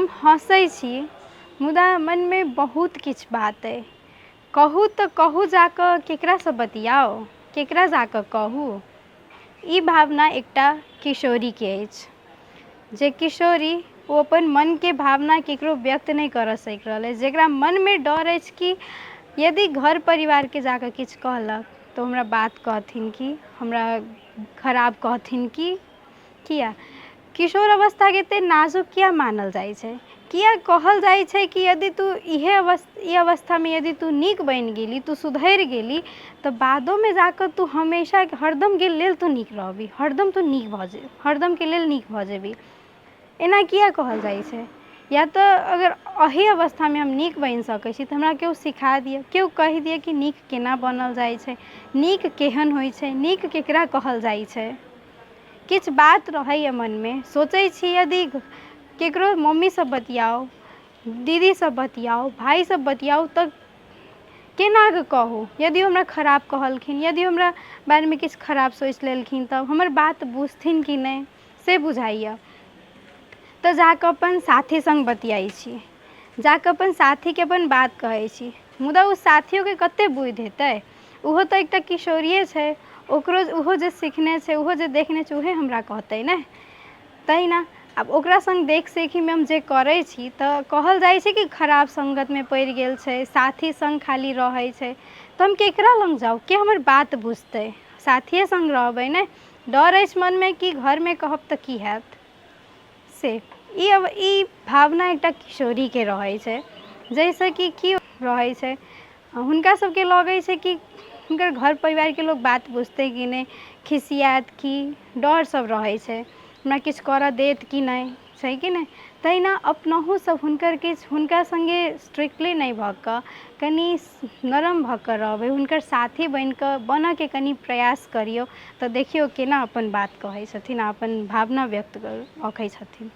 हम हँसै छी मुदा मनमे बहुत किछु बात अइ। कहू तऽ कहू जाकऽ केकरासँ बतियाउ, केकरा जाकऽ कहू। ई भावना एकटा किशोरीके अछि जे किशोरी ओ अपन मनके भावना ककरो व्यक्त नहि करऽ सकि रहल अछि, जकरा मनमे डर अछि कि यदि घर परिवारके जाकऽ किछु कहलक तऽ हमरा बात कहथिन कि हमरा खराब कहथिन कि किया किशोर अवस्थाके एतेक नाजुक किया मानल जाइ छै, किया कहल जाइ छै कि यदि तू ई अवस्थामे यदि तू नीक बनि गेली, तू सुधरि गेली तऽ बादोमे जाकऽ तू हमेशा हरदमके लेल तू नीक रहबी, हरदम तू नीक भऽ जेबी, हरदमके लेल नीक भऽ जेबी। एना किया कहल जाइ छै? या तऽ अगर एही अवस्थामे हम नीक बनि सकै छी तऽ हमरा केओ सिखा दिअ, केओ कहि दिअ कि नीक केना बनल जाइ छै, नीक केहन होइ छै, नीक केकरा कहल जाइ छै। किछु बात रहैए मनमे, सोचै छी यदि ककरो मम्मीसँ बतियाउ, दीदीसँ बतियाउ, भाइसँ बतियाउ तऽ केना कऽ कहू। यदि हमरा खराब कहलखिन, यदि हमरा बारेमे किछु खराब सोचि लेलखिन तऽ हमर बात बुझथिन कि नहि से बुझाइए। तऽ जाकऽ अपन साथी सङ्ग बतियाइ छी, जाकऽ अपन साथीके अपन बात कहै छी, मुदा ओ साथियोके कतेक बुद्धि हेतै, ओहो तऽ एकटा किशोरिये छै, ओहो जे सिखने छै, ओहो जे देखने छै उहे हमरा कहतै ने। तहिना आब ओकरा सङ्ग देख सीखीमे हम जे करै छी तऽ कहल जाइ छै कि खराब सङ्गतमे पड़ि गेल छै, साथी सङ्ग खाली रहै छै तऽ हम केकरा लग जाउ, के हमर बात बुझतै? साथिये सङ्ग रहबै ने। डर अछि मनमे कि घरमे कहब तऽ की हैत से। ई भावना एकटा किशोरीके रहै छै, जाहिसँ कि की रहै छै, हुनका सबके लगै छै कि हुनकर घर परिवारके लोक बात बुझतै कि नहि, खिसियात कि, डर सब रहै छै हमरा किछु करऽ देत कि नहि, छै कि नहि। तहिना अपनहु सब हुनका सङ्गे स्ट्रिक्टली नहि भऽ कऽ कनि नरम भऽ कऽ रहबै, हुनकर साथी बनऽके कनि प्रयास करियौ तऽ देखियौ केना अपन बात कहै छथिन आ अपन भावना व्यक्त रखै छथिन।